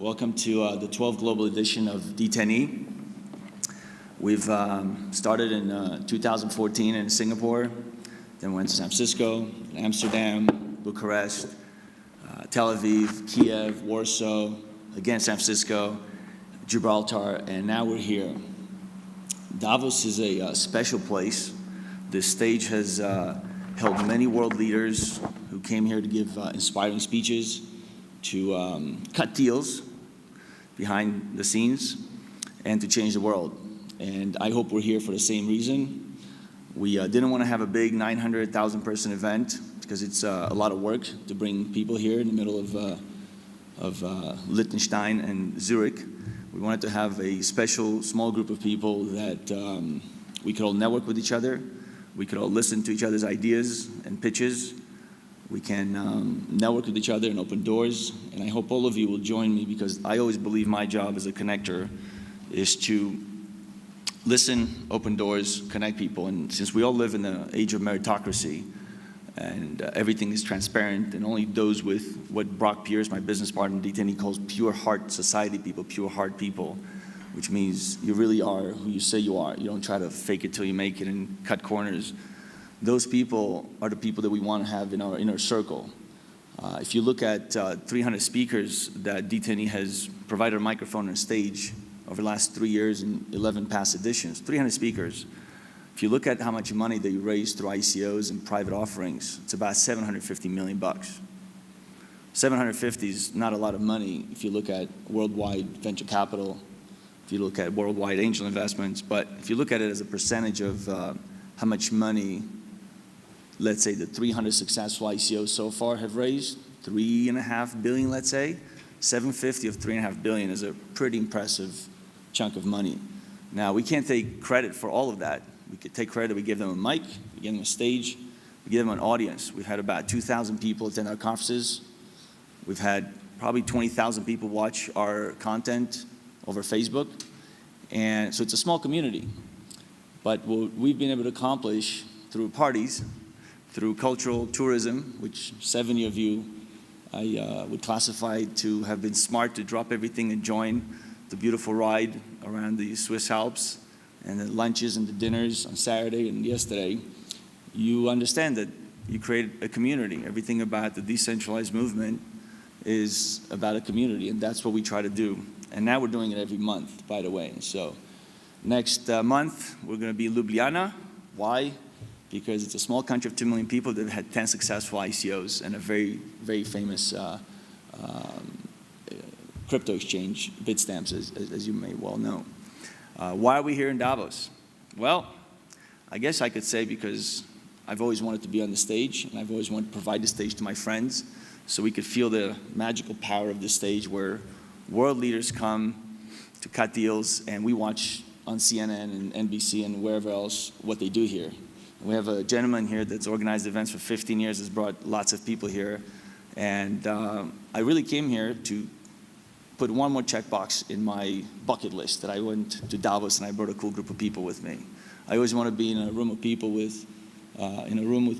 Welcome to the 12th global edition of d10e. We've started in 2014 in Singapore, then went to San Francisco, Amsterdam, Bucharest, Tel Aviv, Kiev, Warsaw, again San Francisco, Gibraltar, and now we're here. Davos is a special place. This stage has held many world leaders who came here to give inspiring speeches, to cut deals behind the scenes, and to change the world. And I hope we're here for the same reason. We didn't want to have a big 900,000 person event because it's a lot of work to bring people here in the middle of Liechtenstein and Zurich. We wanted to have a special small group of people that we could all network with each other. We could all listen to each other's ideas and pitches. We can network with each other and open doors. And I hope all of you will join me, because I always believe my job as a connector is to listen, open doors, connect people. And since we all live in the age of meritocracy and everything is transparent, and only those with what Brock Pierce, my business partner in d10e, calls pure heart society people, pure heart people, which means you really are who you say you are. You don't try to fake it till you make it and cut corners. Those people are the people that we want to have in our inner circle. If you look at 300 speakers that d10e has provided a microphone and a stage over the last 3 years in 11 past editions, 300 speakers. If you look at how much money that you raise through ICOs and private offerings, it's about $750 million. 750 is not a lot of money if you look at worldwide venture capital, if you look at worldwide angel investments, but if you look at it as a percentage of how much money, let's say the 300 successful ICOs so far have raised, $3.5 billion, let's say, 750 of $3.5 billion is a pretty impressive chunk of money. Now, we can't take credit for all of that. We could take credit, we give them a mic, we give them a stage, we give them an audience. We've had about 2,000 people attend our conferences. We've had probably 20,000 people watch our content over Facebook. And so it's a small community. But what we've been able to accomplish through parties, through cultural tourism, which 70 of you I would classify to have been smart to drop everything and join the beautiful ride around the Swiss Alps and the lunches and the dinners on Saturday and yesterday, you understand that you create a community. Everything about the decentralized movement is about a community, and that's what we try to do. And now we're doing it every month, by the way. So next month, we're going to be in Ljubljana. Why? Because it's a small country of 2 million people that have had 10 successful ICOs and a very, very famous crypto exchange, Bitstamps, as you may well know. Why are we here in Davos? Well, I guess I could say because I've always wanted to be on the stage, and I've always wanted to provide the stage to my friends so we could feel the magical power of this stage where world leaders come to cut deals, and we watch on CNN and NBC and wherever else what they do here. We have a gentleman here that's organized events for 15 years, has brought lots of people here. And I really came here to put one more checkbox in my bucket list, that I went to Davos and I brought a cool group of people with me. I always want to be in a room of people with,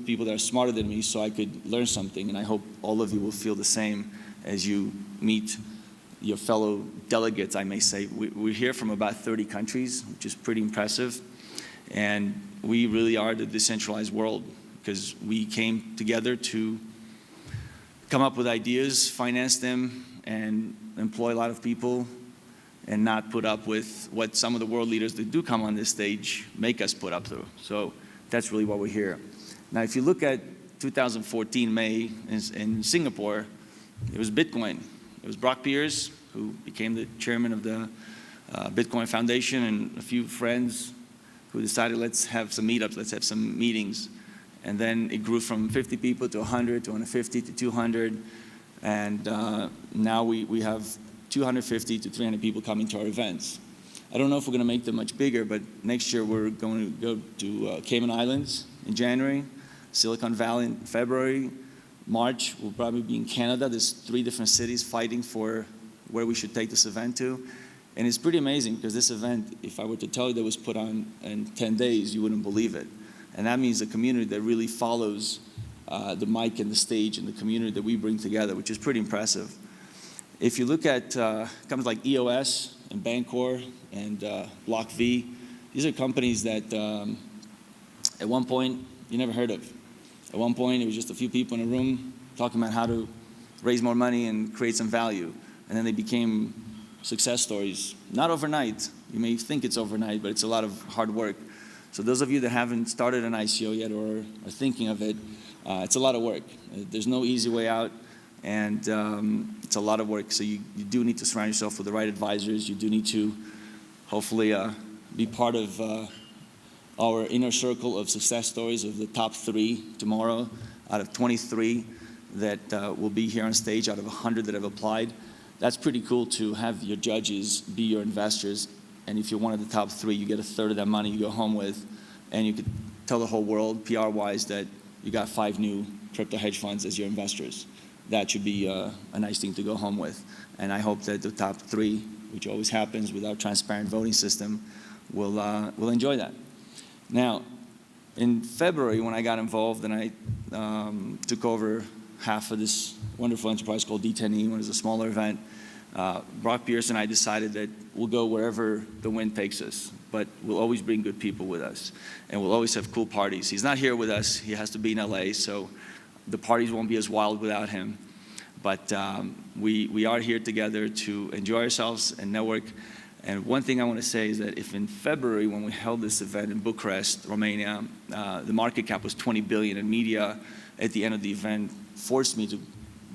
people that are smarter than me so I could learn something. And I hope all of you will feel the same as you meet your fellow delegates, I may say. We're here from about 30 countries, which is pretty impressive. And we really are the decentralized world, because we came together to come up with ideas, finance them, and employ a lot of people, and not put up with what some of the world leaders that do come on this stage make us put up through. So that's really why we're here. Now, if you look at 2014 May in Singapore, it was Bitcoin. It was Brock Pierce, who became the chairman of the Bitcoin Foundation, and a few friends who decided, let's have some meetups, let's have some meetings. And then it grew from 50 people to 100, to 150, to 200. And now we have 250 to 300 people coming to our events. I don't know if we're going to make them much bigger, but next year we're going to go to Cayman Islands in January, Silicon Valley in February, March we'll probably be in Canada. There's 3 different cities fighting for where we should take this event to. And it's pretty amazing, because this event, if I were to tell you that it was put on in 10 days, you wouldn't believe it. And that means a community that really follows the mic and the stage and the community that we bring together, which is pretty impressive. If you look at companies like EOS and Bancor and Block V, these are companies that at one point you never heard of. At one point it was just a few people in a room talking about how to raise more money and create some value. And then they became success stories. Not overnight. You may think it's overnight, but it's a lot of hard work. So those of you that haven't started an ICO yet or are thinking of it, it's a lot of work. There's no easy way out, and it's a lot of work. So you do need to surround yourself with the right advisors. You do need to hopefully be part of our inner circle of success stories of the top 3 tomorrow out of 23 that will be here on stage out of 100 that have applied. That's pretty cool to have your judges be your investors. And if you're one of the top 3, you get a third of that money you go home with. And you could tell the whole world, PR-wise, that you got 5 new crypto hedge funds as your investors. That should be a nice thing to go home with. And I hope that the top 3, which always happens with our transparent voting system, will enjoy that. Now, in February, when I got involved and I took over half of this wonderful enterprise called d10e, when it was a smaller event, Brock Pierce and I decided that we'll go wherever the wind takes us, but we'll always bring good people with us, and we'll always have cool parties. He's not here with us. He has to be in LA, so the parties won't be as wild without him. But we are here together to enjoy ourselves and network. And one thing I want to say is that if in February, when we held this event in Bucharest, Romania, the market cap was 20 billion, and media at the end of the event forced me to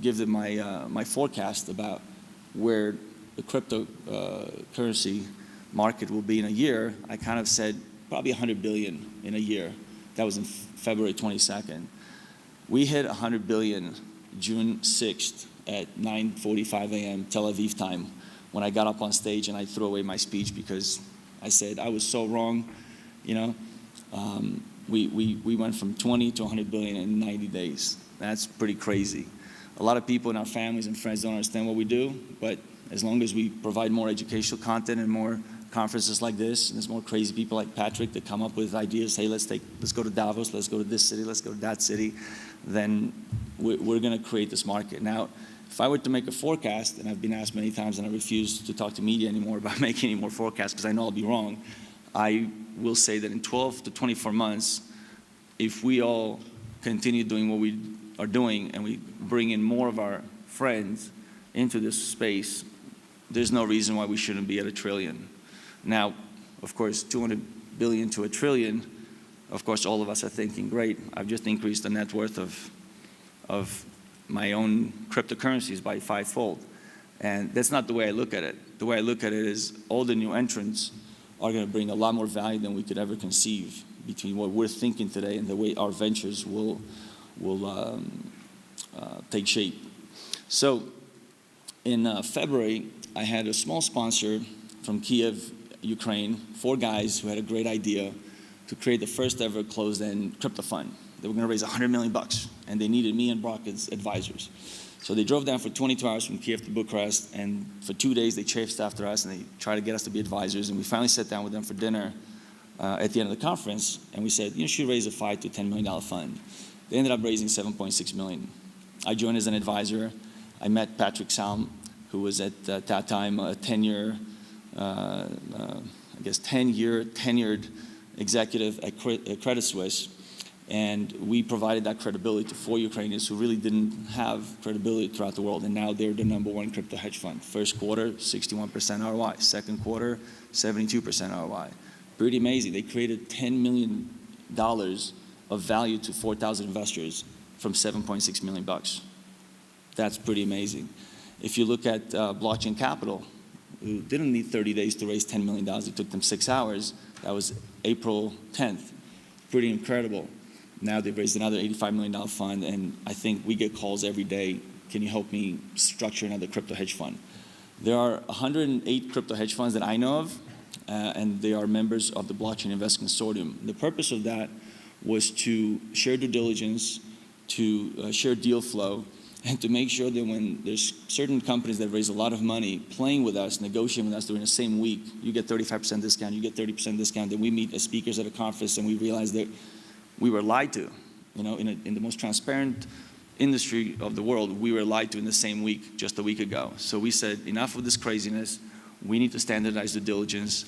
give them my forecast about where the cryptocurrency market will be in a year, I kind of said probably 100 billion in a year. That was in February 22nd. We hit 100 billion June 6th at 9:45 a.m. Tel Aviv time, when I got up on stage and I threw away my speech because I said I was so wrong. You know, we went from 20 to 100 billion in 90 days. That's pretty crazy. A lot of people in our families and friends don't understand what we do, but as long as we provide more educational content and more conferences like this, and there's more crazy people like Patrick that come up with ideas, hey, let's go to Davos, let's go to this city, let's go to that city, then we're going to create this market. Now, if I were to make a forecast, and I've been asked many times, and I refuse to talk to media anymore about making any more forecasts because I know I'll be wrong, I will say that in 12 to 24 months, if we all continue doing what we are doing and we bring in more of our friends into this space, there's no reason why we shouldn't be at $1 trillion. Now, of course, 200 billion to $1 trillion, of course, all of us are thinking, great, I've just increased the net worth of my own cryptocurrencies by 5-fold. And that's not the way I look at it. The way I look at it is all the new entrants are going to bring a lot more value than we could ever conceive between what we're thinking today and the way our ventures will take shape. So in February, I had a small sponsor from Kiev, Ukraine, 4 guys who had a great idea to create the first ever closed-end crypto fund. They were going to raise $100 million, and they needed me and Brock as advisors. So they drove down for 22 hours from Kiev to Bucharest, and for 2 days they chased after us and they tried to get us to be advisors, and we finally sat down with them for dinner at the end of the conference, and we said, you should raise a $5 to $10 million fund. They ended up raising $7.6 million. I joined as an advisor. I met Patrick Salm, who was at that time a 10-year, tenured executive at Credit Suisse. And we provided that credibility to 4 Ukrainians who really didn't have credibility throughout the world. And now they're the #1 crypto hedge fund. First quarter, 61% ROI. Second quarter, 72% ROI. Pretty amazing. They created $10 million of value to 4,000 investors from $7.6 million. That's pretty amazing. If you look at Blockchain Capital, who didn't need 30 days to raise $10 million, it took them 6 hours. That was April 10th. Pretty incredible. Now they've raised another $85 million fund, and I think we get calls every day, can you help me structure another crypto hedge fund? There are 108 crypto hedge funds that I know of, and they are members of the Blockchain Investment Consortium. The purpose of that was to share due diligence, to share deal flow, and to make sure that when there's certain companies that raise a lot of money playing with us, negotiating with us during the same week, you get 35% discount, you get 30% discount, then we meet as speakers at a conference and we realize that we were lied to, in the most transparent, industry of the world, we were lied to in the same week, just a week ago. So we said, enough of this craziness. We need to standardize due diligence.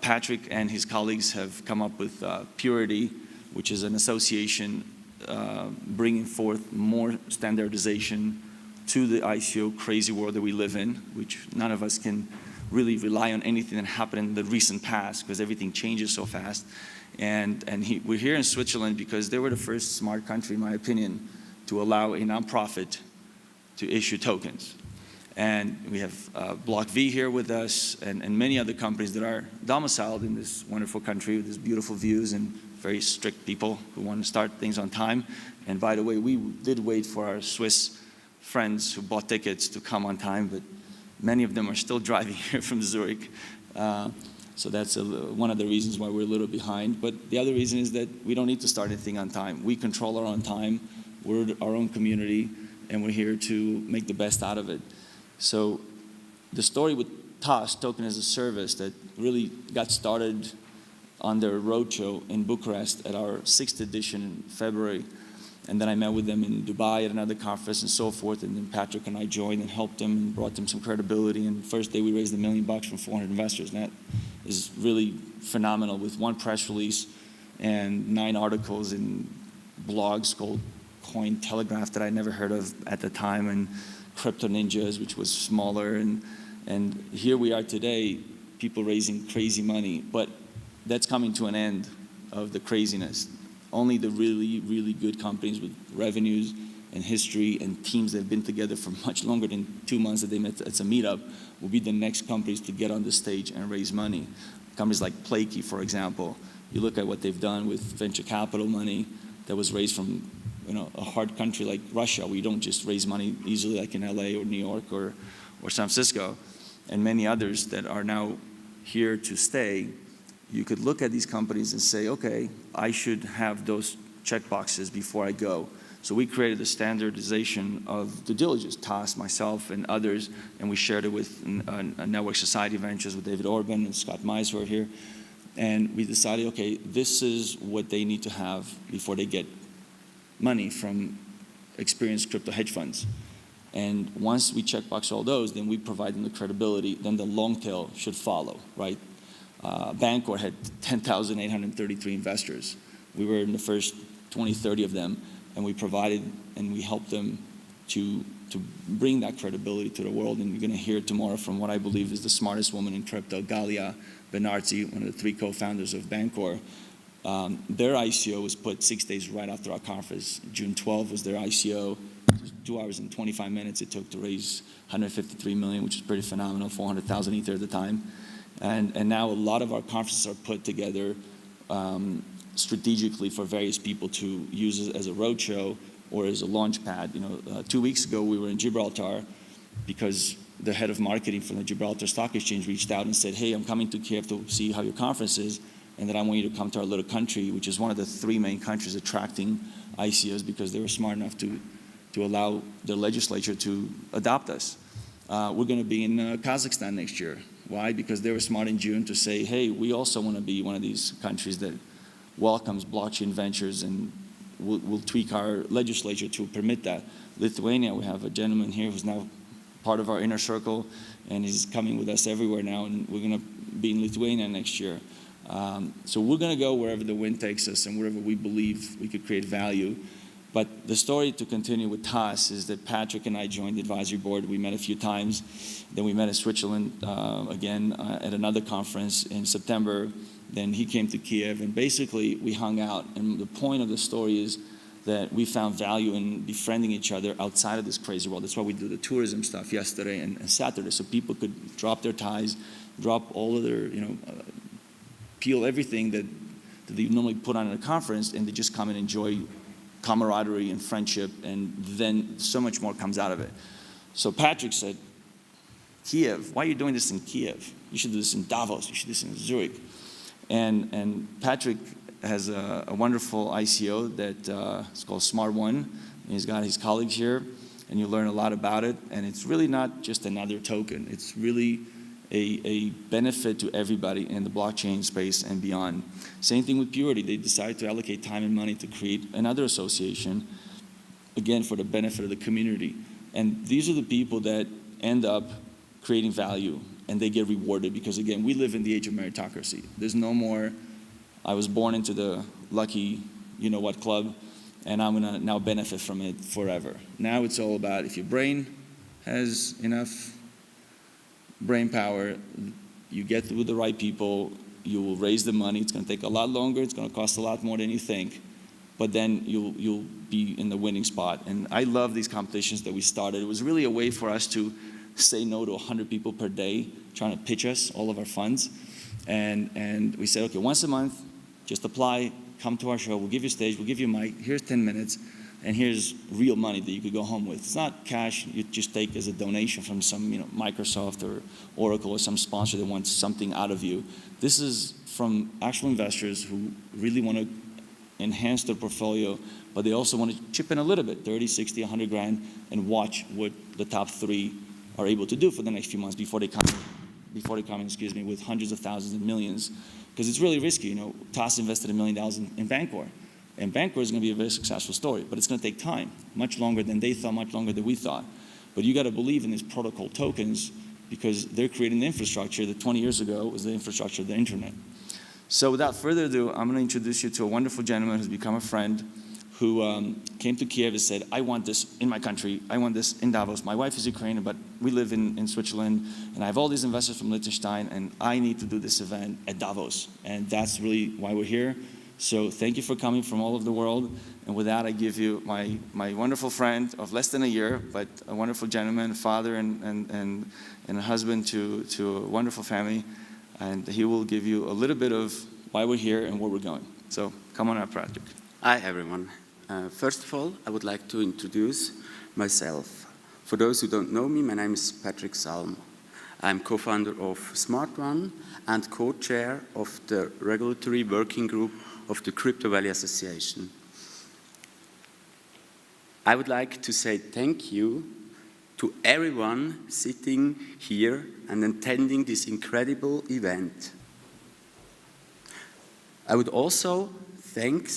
Patrick and his colleagues have come up with Purity, which is an association bringing forth more standardization to the ICO crazy world that we live in, which none of us can really rely on anything that happened in the recent past because everything changes so fast. And we're here in Switzerland because they were the first smart country, in my opinion, to allow a nonprofit to issue tokens. And we have Block V here with us and many other companies that are domiciled in this wonderful country with these beautiful views and very strict people who want to start things on time. And by the way, we did wait for our Swiss friends who bought tickets to come on time, but many of them are still driving here from Zurich. So that's one of the reasons why we're a little behind. But the other reason is that we don't need to start anything on time. We control our own time. We're our own community, and we're here to make the best out of it. So the story with TAS, Token as a Service, that really got started on their roadshow in Bucharest at our 6th edition in February. And then I met with them in Dubai at another conference and so forth. And then Patrick and I joined and helped them and brought them some credibility. And the first day we raised $1 million from 400 investors. And that is really phenomenal with one press release and 9 articles in blogs called Coin Telegraph that I never heard of at the time, and Crypto Ninjas, which was smaller. And here we are today, people raising crazy money. But that's coming to an end of the craziness. Only the really, really good companies with revenues and history and teams that have been together for much longer than 2 months that they met at a meetup will be the next companies to get on the stage and raise money. Companies like Plaky, for example. You look at what they've done with venture capital money that was raised from a hard country like Russia, where you don't just raise money easily like in LA or New York or San Francisco, and many others that are now here to stay. You could look at these companies and say, okay, I should have those check boxes before I go. So we created the standardization of due diligence, TAS, myself, and others, and we shared it with Network Society Ventures with David Orban and Scott Mize, who are here. And we decided, okay, this is what they need to have before they get money from experienced crypto hedge funds. And once we checkbox all those, then we provide them the credibility, then the long tail should follow, right? Bancor had 10,833 investors. We were in the first 20, 30 of them, and we provided and we helped them to bring that credibility to the world. And you're going to hear tomorrow from what I believe is the smartest woman in crypto, Galia Benarzi, one of the 3 co-founders of Bancor. Their ICO was put 6 days right after our conference. June 12 was their ICO. It was 2 hours and 25 minutes it took to raise 153 million, which is pretty phenomenal, 400,000 Ether at the time. And now a lot of our conferences are put together strategically for various people to use as a roadshow or as a launch pad. 2 weeks ago we were in Gibraltar because the head of marketing from the Gibraltar Stock Exchange reached out and said, hey, I'm coming to Kiev to see how your conference is, and that I want you to come to our little country, which is one of the 3 main countries attracting ICOs because they were smart enough to allow their legislature to adopt us. We're going to be in Kazakhstan next year. Why? Because they were smart in June to say, hey, we also want to be one of these countries that welcomes blockchain ventures, and we'll tweak our legislature to permit that. Lithuania, we have a gentleman here who's now part of our inner circle, and he's coming with us everywhere now, and we're going to be in Lithuania next year. So we're going to go wherever the wind takes us and wherever we believe we could create value. But the story to continue with TAS is that Patrick and I joined the advisory board. We met a few times. Then we met in Switzerland again at another conference in September. Then he came to Kiev, and basically we hung out. And the point of the story is that we found value in befriending each other outside of this crazy world. That's why we did the tourism stuff yesterday and Saturday, so people could drop their ties, drop all of their, peel everything that they normally put on at a conference, and they just come and enjoy camaraderie and friendship, and then so much more comes out of it. So Patrick said, Kiev, why are you doing this in Kiev? You should do this in Davos, you should do this in Zurich. And Patrick has a wonderful ICO that it's called SmartOne. He's got his colleagues here, and you learn a lot about it. And it's really not just another token. It's really a benefit to everybody in the blockchain space and beyond. Same thing with Purity. They decided to allocate time and money to create another association again, for the benefit of the community. And these are the people that end up creating value, and they get rewarded because, again, we live in the age of meritocracy. There's no more, I was born into the lucky you-know-what club, and I'm going to now benefit from it forever. Now it's all about if your brain has enough brain power, you get with the right people, you will raise the money. It's going to take a lot longer. It's going to cost a lot more than you think. But then you'll be in the winning spot. And I love these competitions that we started. It was really a way for us to say no to 100 people per day trying to pitch us all of our funds. And we said, okay, once a month, just apply, come to our show, we'll give you a stage, we'll give you a mic, here's 10 minutes, and here's real money that you could go home with. It's not cash you just take as a donation from some Microsoft or Oracle or some sponsor that wants something out of you. This is from actual investors who really want to enhance their portfolio, but they also want to chip in a little bit, 30, 60, 100 grand, and watch what the top 3 are able to do for the next few months before they come in, with hundreds of thousands and millions. Because it's really risky. TAS invested $1 million in Bancor. And Bancor is going to be a very successful story, but it's going to take time, much longer than they thought, much longer than we thought. But you got to believe in these protocol tokens because they're creating the infrastructure that 20 years ago was the infrastructure of the internet. So without further ado, I'm going to introduce you to a wonderful gentleman who's become a friend, who came to Kiev and said, I want this in my country. I want this in Davos. My wife is Ukrainian, but we live in Switzerland, and I have all these investors from Liechtenstein, and I need to do this event at Davos. And that's really why we're here. So thank you for coming from all over the world. And with that, I give you my wonderful friend of less than a year, but a wonderful gentleman, father and a husband to a wonderful family. And he will give you a little bit of why we're here and where we're going. So come on up, Patrick. Hi, everyone. First of all, I would like to introduce myself. For those who don't know me, my name is Patrick Salm. I'm co-founder of SmartOne and co-chair of the regulatory working group of the Crypto Valley Association. I would like to say thank you to everyone sitting here and attending this incredible event. I would also thank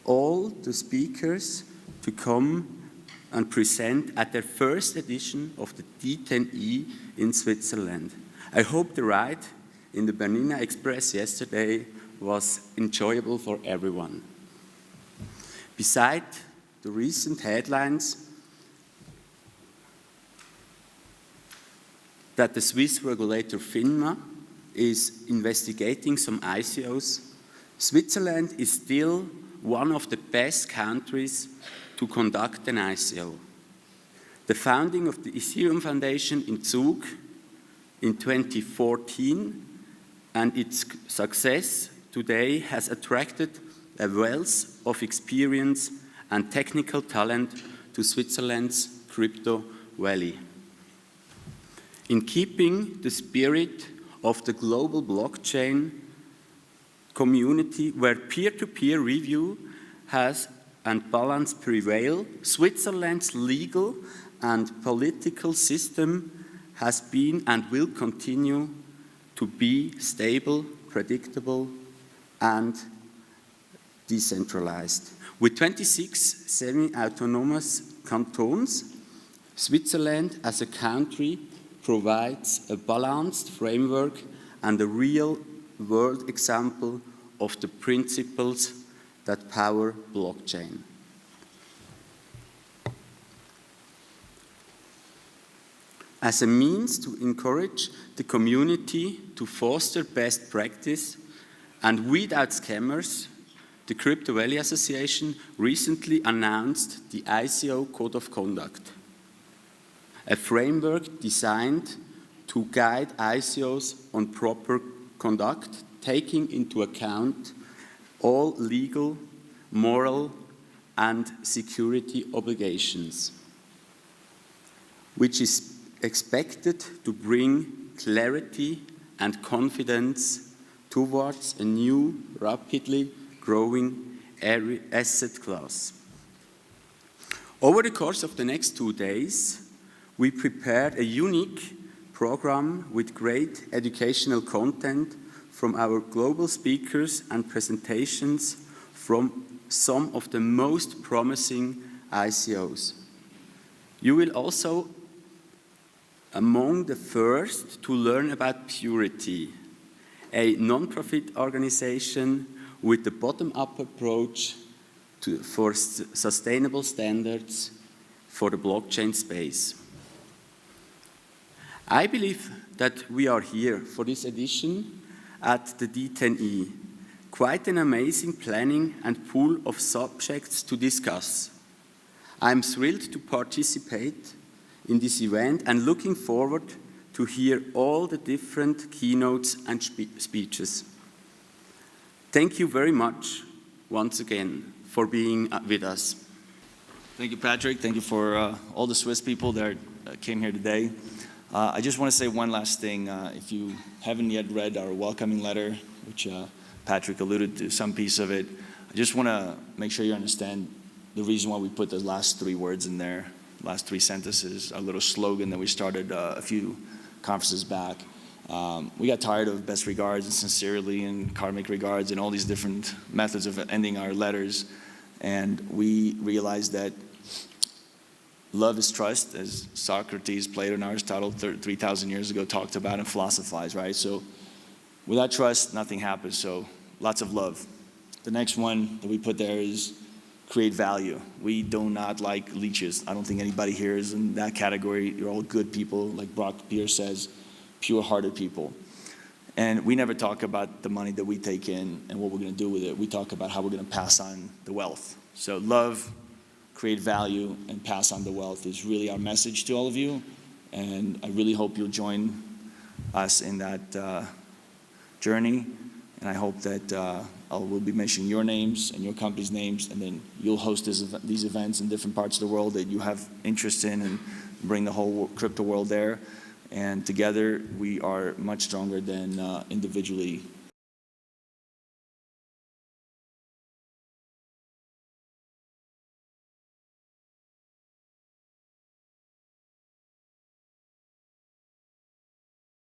all the speakers to come and present at their first edition of the d10e in Switzerland. I hope the ride in the Bernina Express yesterday was enjoyable for everyone. Beside the recent headlines that the Swiss regulator FINMA is investigating some ICOs, Switzerland is still one of the best countries to conduct an ICO. The founding of the Ethereum Foundation in Zug in 2014 and its success today has attracted a wealth of experience and technical talent to Switzerland's crypto valley. In keeping the spirit of the global blockchain community where peer-to-peer review has and balance prevail, Switzerland's legal and political system has been and will continue to be stable, predictable, and decentralized. With 26 semi-autonomous cantons, Switzerland as a country provides a balanced framework and a real-world example of the principles that power blockchain. As a means to encourage the community to foster best practice and weed out scammers, the Crypto Valley Association recently announced the ICO Code of Conduct, a framework designed to guide ICOs on proper conduct, taking into account all legal, moral, and security obligations, which is expected to bring clarity and confidence towards a new, rapidly growing asset class. Over the course of the next 2 days, we prepared a unique program with great educational content from our global speakers and presentations from some of the most promising ICOs. You will also among the first to learn about Purity, a non-profit organization with a bottom-up approach for sustainable standards for the blockchain space. I believe that we are here for this edition at the d10e. Quite an amazing planning and pool of subjects to discuss. I'm thrilled to participate in this event and looking forward to hear all the different keynotes and speeches. Thank you very much once again for being with us. Thank you, Patrick. Thank you for all the Swiss people that came here today. I just want to say one last thing. If you haven't yet read our welcoming letter, which Patrick alluded to some piece of it, I just want to make sure you understand the reason why we put the last 3 words in there, last 3 sentences, our little slogan that we started a few conferences back. We got tired of best regards and sincerely and karmic regards and all these different methods of ending our letters. And we realized that love is trust, as Socrates, Plato, and Aristotle 3,000 years ago talked about and philosophized, right? So without trust, nothing happens. So lots of love. The next one that we put there is create value. We do not like leeches. I don't think anybody here is in that category. You're all good people, like Brock Pierce says, pure-hearted people. And we never talk about the money that we take in and what we're going to do with it. We talk about how we're going to pass on the wealth. So love, create value, and pass on the wealth is really our message to all of you. And I really hope you'll join us in that journey. And I hope that we'll be mentioning your names and your company's names, and then you'll host these events in different parts of the world that you have interest in and bring the whole crypto world there. And together, we are much stronger than individually